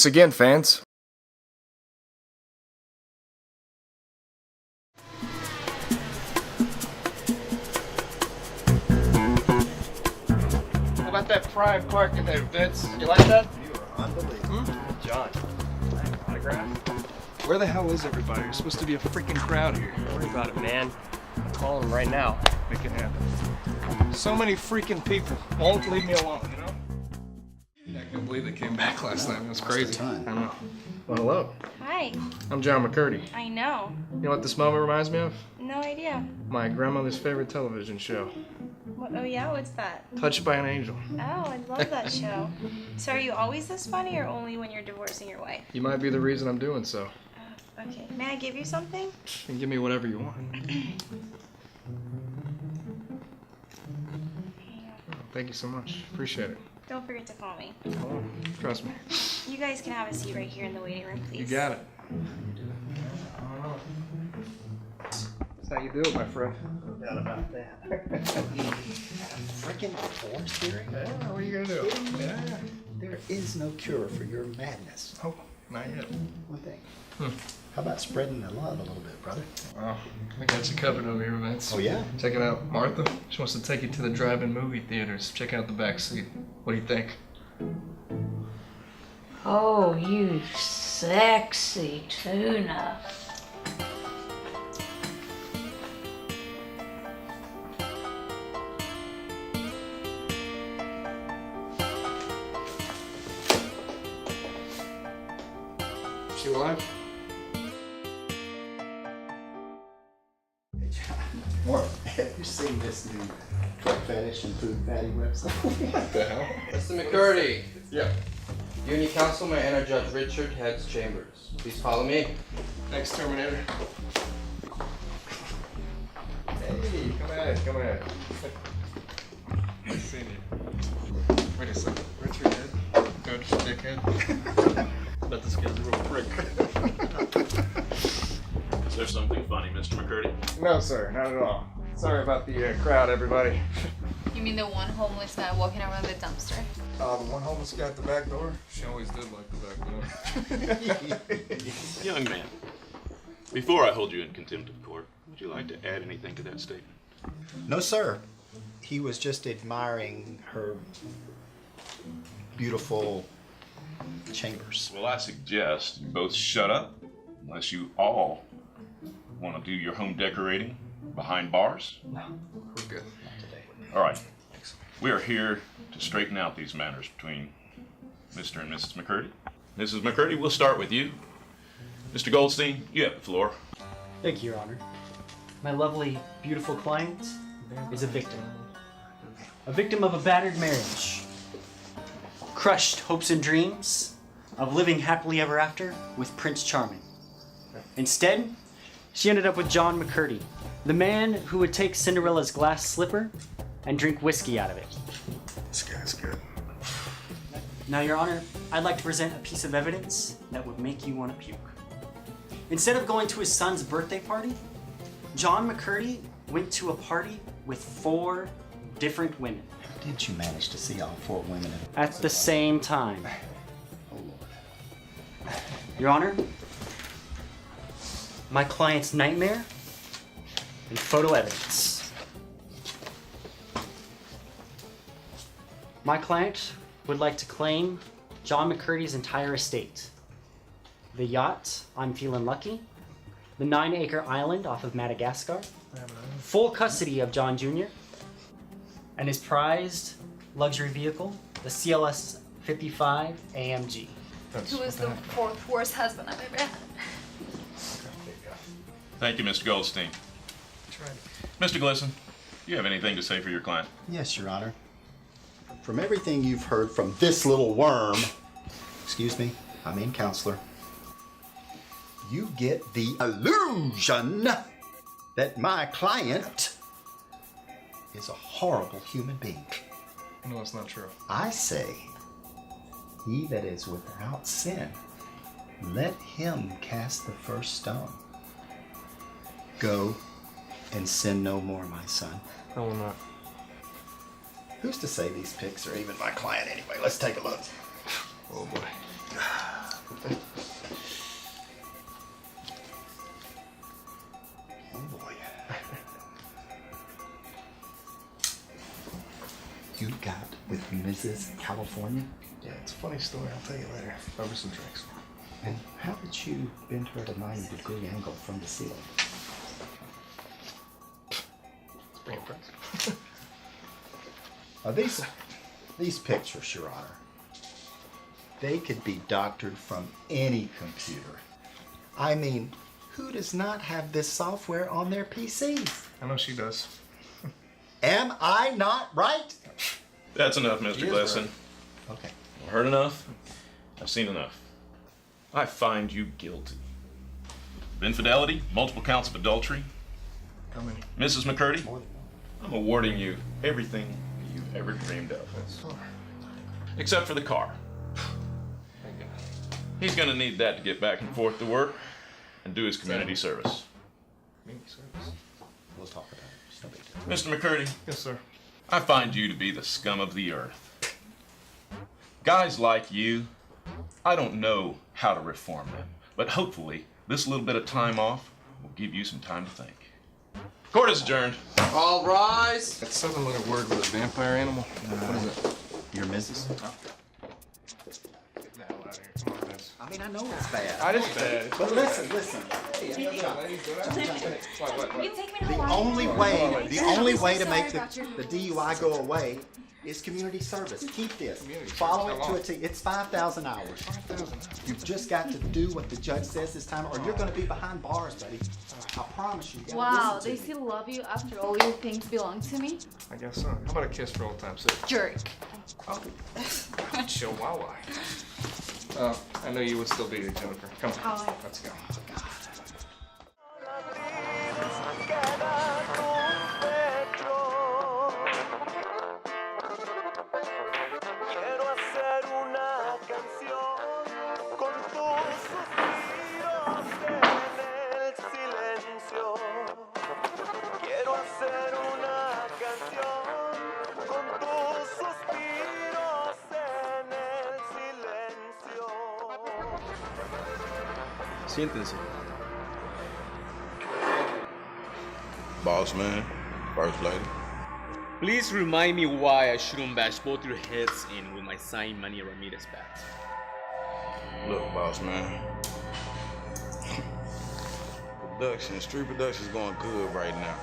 Thanks again, fans. How about that prime parking there, Vince? You like that? You are unbelievable. John, autograph? Where the hell is everybody? There's supposed to be a freaking crowd here. Don't worry about it, man. I'm calling him right now. Make it happen. So many freaking people won't leave me alone, you know? I can't believe they came back last night. It was crazy. I know. Well, hello. Hi. I'm John McCurdy. I know. You know what this moment reminds me of? No idea. My grandmother's favorite television show. What, oh yeah, what's that? Touched by an Angel. Oh, I love that show. So are you always this funny or only when you're divorcing your wife? You might be the reason I'm doing so. Okay. May I give you something? You can give me whatever you want. Thank you so much. Appreciate it. Don't forget to call me. Oh, trust me. You guys can have a seat right here in the waiting room, please. You got it. That's how you do it, my friend. No doubt about that. Freaking divorce hearing? Yeah, what are you gonna do? Yeah. There is no cure for your madness. Oh, not yet. One thing. How about spreading the love a little bit, brother? Wow, I got you covered over here, Vince. Oh, yeah? Check it out, Martha. She wants to take you to the drive-in movie theaters. Check out the back seat. What do you think? Oh, you sexy tuna. She alive? Hey, John. Mark, have you seen this new foot fetish and food fatty website? What the hell? Mr. McCurdy, Yeah. you and your councilman enter Judge Richard Head's chambers. Please follow me. Thanks, Terminator. Hey, come ahead, come ahead. Nice seeing you. Wait a second. Richard Head? Judge Dickhead? Bet this guy's a real prick. Is there something funny, Mr. McCurdy? No, sir, not at all. Sorry about the crowd, everybody. You mean the one homeless guy walking around the dumpster? The one homeless guy at the back door? She always did like the back door. Young man, before I hold you in contempt of court, would you like to add anything to that statement? No, sir. He was just admiring her beautiful chambers. Well, I suggest you both shut up, unless you all want to do your home decorating behind bars. No, we're good. Not today. All right. We are here to straighten out these matters between Mr. and Mrs. McCurdy. Mrs. McCurdy, we'll start with you. Mr. Goldstein, you have the floor. Thank you, Your Honor. My lovely, beautiful client is a victim. A victim of a battered marriage. Crushed hopes and dreams of living happily ever after with Prince Charming. Instead, she ended up with John McCurdy, the man who would take Cinderella's glass slipper and drink whiskey out of it. This guy's good. Now, Your Honor, I'd like to present a piece of evidence that would make you want to puke. Instead of going to his son's birthday party, John McCurdy went to a party with 4 different women. How did you manage to see all 4 women At the same time. Oh, Lord. Your Honor, my client's nightmare and photo evidence. My client would like to claim John McCurdy's entire estate. The yacht, I'm Feeling Lucky, the 9-acre island off of Madagascar, full custody of John Jr., and his prized luxury vehicle, the CLS 55 AMG. Who is the 4th worst husband I've ever had? Thank you, Mr. Goldstein. Mr. Glisson, do you have anything to say for your client? Yes, Your Honor. From everything you've heard from this little worm, excuse me, I mean counselor, you get the illusion that my client is a horrible human being. No, that's not true. I say, he that is without sin, let him cast the first stone. Go and sin no more, my son. I will not. Who's to say these pics are even my client anyway? Let's take a look. Oh boy. Oh boy. You got with Mrs. California? Yeah, it's a funny story. I'll tell you later. Over some drinks. And how did you bend her at a 90-degree angle from the ceiling? It's pretty impressive. These pictures, Your Honor, they could be doctored from any computer. I mean, who does not have this software on their PCs? I know she does. Am I not right? That's enough, Mr. Glesson. Okay. I've heard enough. I've seen enough. I find you guilty of infidelity, multiple counts of adultery. How many? Mrs. McCurdy, I'm awarding you everything you've ever dreamed of. Except for the car. Thank you. He's gonna need that to get back and forth to work and do his community service. Community service. We'll talk about it. It's no big deal. Mr. McCurdy, Yes, sir. I find you to be the scum of the earth. Guys like you, I don't know how to reform them, but hopefully this little bit of time off will give you some time to think. Court is adjourned. All rise. That 7-letter word with a vampire animal. What is it? Your missus? Get the hell out of here. Come on, guys. I mean, I know it's bad. That is bad. But listen. You take me to The Hawaii. only way to make the DUI go away is community service. Keep this. Follow it to a T. It's 5,000 hours. 5,000. You've just got to do what the judge says this time, or you're going to be behind bars, buddy. I promise you. You gotta Wow, listen they to me. still love you after all your things belong to me? I guess so. How about a kiss for old time's sake? Jerk. Oh. Chihuahua. I know you would still be a joker. Come on. Oh. Let's go. Siéntense. Boss man, first lady. Please remind me why I shouldn't bash both your heads in with my signed Manny Ramirez bat. Look, boss man. Street production's going good right now.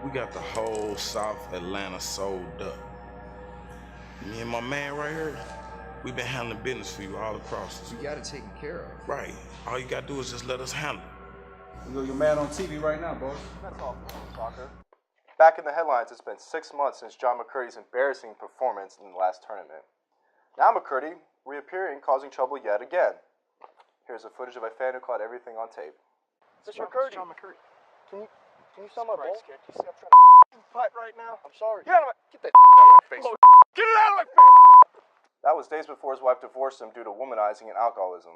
We got the whole South Atlanta sold up. Me and my man right here, we've been handling business for you all across this. You got it taken care of. Right. All you gotta do is just let us handle it. Your man on TV right now, boss. That's all, Talker. Back in the headlines, it's been 6 months since John McCurdy's embarrassing performance in the last tournament. Now McCurdy reappearing, causing trouble yet again. Here's the footage of a fan who caught everything on tape. Mr. McCurdy. John McCurdy. Can you sell my bowl? You see I'm trying to fight right now? I'm sorry. Get that out of my face. Get it out of my face! That was days before his wife divorced him due to womanizing and alcoholism.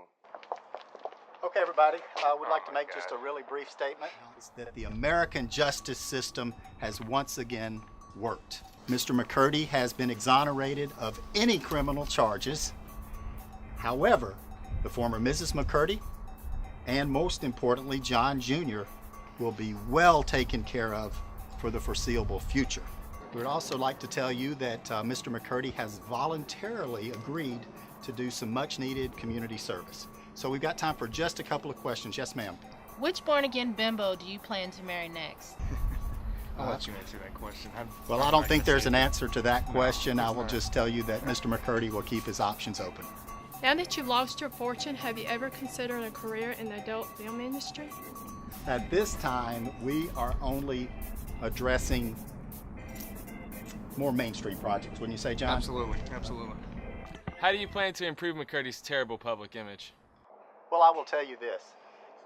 Okay, everybody, I would like to make just a really brief statement. Is that the American justice system has once again worked. Mr. McCurdy has been exonerated of any criminal charges. However, the former Mrs. McCurdy, and most importantly, John Jr., will be well taken care of for the foreseeable future. We'd also like to tell you that Mr. McCurdy has voluntarily agreed to do some much-needed community service. So we've got time for just a couple of questions. Yes, ma'am. Which born-again bimbo do you plan to marry next? I'll let you answer that question. Well, I don't think there's an answer to that question. I will just tell you that Mr. McCurdy will keep his options open. Now that you've lost your fortune, have you ever considered a career in the adult film industry? At this time, we are only addressing more mainstream projects. Wouldn't you say, John? Absolutely, absolutely. How do you plan to improve McCurdy's terrible public image? Well, I will tell you this.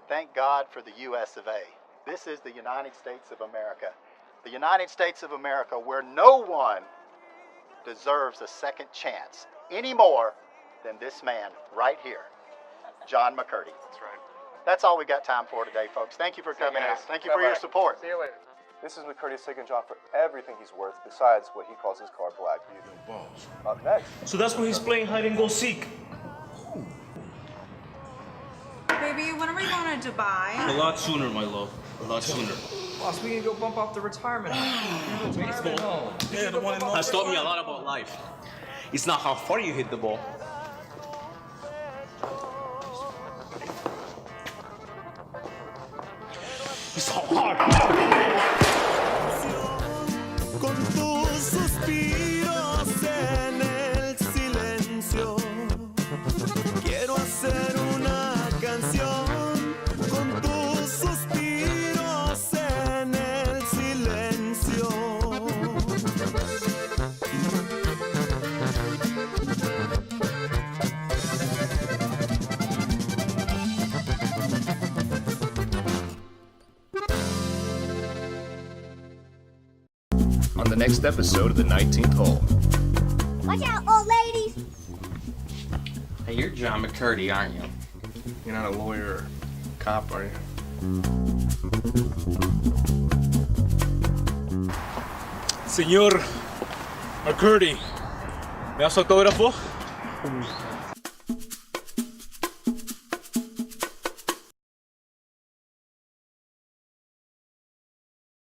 Thank God for the US of A. This is the United States of America. The United States of America, where no one deserves a second chance any more than this man right here, John McCurdy. That's right. That's all we got time for today, folks. Thank you for coming out. Thank you for your support. See you later. This is McCurdy's taking John for everything he's worth, besides what he calls his car Black Beauty. Up next. So that's where he's playing hide and go seek. baby. When are we going to Dubai? A lot sooner, my love. A lot sooner. Boss, we can go bump off the retirement home. Retirement home. Yeah, the one in Has taught me a lot about life. It's not how far you hit the ball. It's how hard. Con tus suspiros en el silencio, quiero hacer una canción. Con tus suspiros en el silencio. On the next episode of the 19th Hole. Watch out, old ladies! Hey, you're John McCurdy, aren't you? You're not a lawyer or cop, are you? Señor McCurdy, ¿me das autógrafo?